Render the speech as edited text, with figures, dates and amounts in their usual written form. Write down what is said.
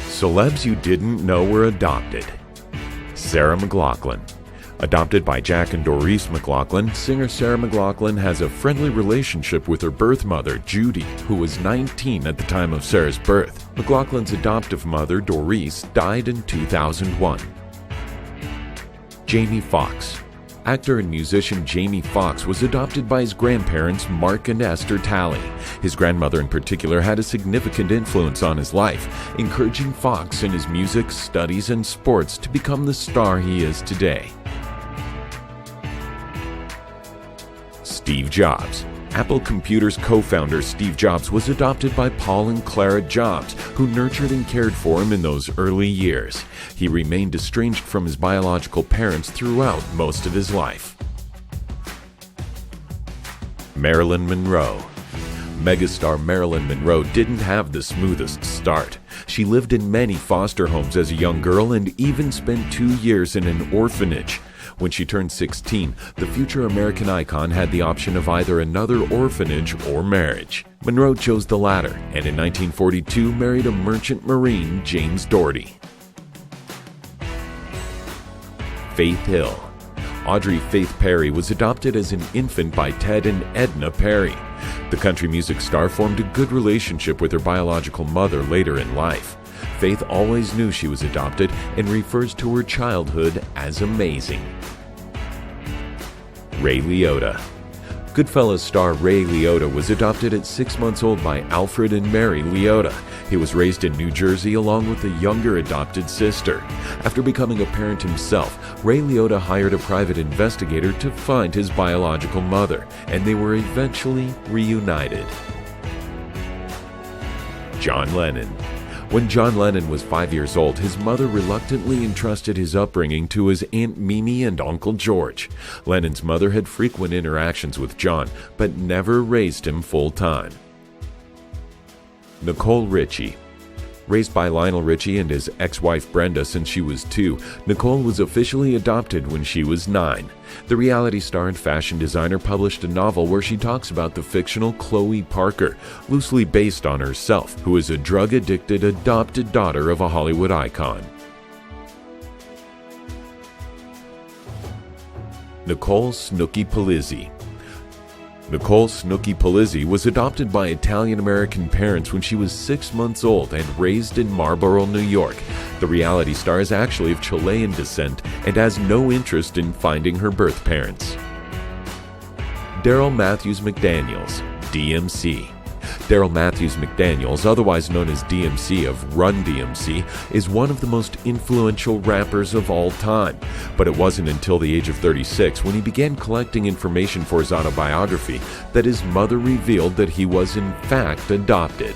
Celebs you didn't know were adopted. Sarah McLachlan. Adopted by Jack and Doris McLachlan, singer Sarah McLachlan has a friendly relationship with her birth mother, Judy, who was 19 at the time of Sarah's birth. McLachlan's adoptive mother, Doris, died in 2001. Jamie Foxx. Actor and musician Jamie Foxx was adopted by his grandparents, Mark and Esther Talley. His grandmother in particular had a significant influence on his life, encouraging Foxx in his music, studies, and sports to become the star he is today. Steve Jobs. Apple Computer's co-founder Steve Jobs was adopted by Paul and Clara Jobs, who nurtured and cared for him in those early years. He remained estranged from his biological parents throughout most of his life. Marilyn Monroe. Megastar Marilyn Monroe didn't have the smoothest start. She lived in many foster homes as a young girl and even spent 2 years in an orphanage. When she turned 16, the future American icon had the option of either another orphanage or marriage. Monroe chose the latter, and in 1942 married a merchant marine, James Doherty. Faith Hill. Audrey Faith Perry was adopted as an infant by Ted and Edna Perry. The country music star formed a good relationship with her biological mother later in life. Faith always knew she was adopted and refers to her childhood as amazing. Ray Liotta. Goodfellas star Ray Liotta was adopted at 6 months old by Alfred and Mary Liotta. He was raised in New Jersey along with a younger adopted sister. After becoming a parent himself, Ray Liotta hired a private investigator to find his biological mother, and they were eventually reunited. John Lennon. When John Lennon was 5 years old, his mother reluctantly entrusted his upbringing to his Aunt Mimi and Uncle George. Lennon's mother had frequent interactions with John, but never raised him full-time. Nicole Richie. Raised by Lionel Richie and his ex-wife Brenda since she was 2, Nicole was officially adopted when she was 9. The reality star and fashion designer published a novel where she talks about the fictional Chloe Parker, loosely based on herself, who is a drug-addicted adopted daughter of a Hollywood icon. Nicole Snooki Polizzi. Nicole Snooki Polizzi was adopted by Italian-American parents when she was 6 months old and raised in Marlboro, New York. The reality star is actually of Chilean descent and has no interest in finding her birth parents. Daryl Matthews McDaniels, DMC. Daryl Matthews McDaniels, otherwise known as DMC of Run DMC, is one of the most influential rappers of all time. But it wasn't until the age of 36, when he began collecting information for his autobiography, that his mother revealed that he was in fact adopted.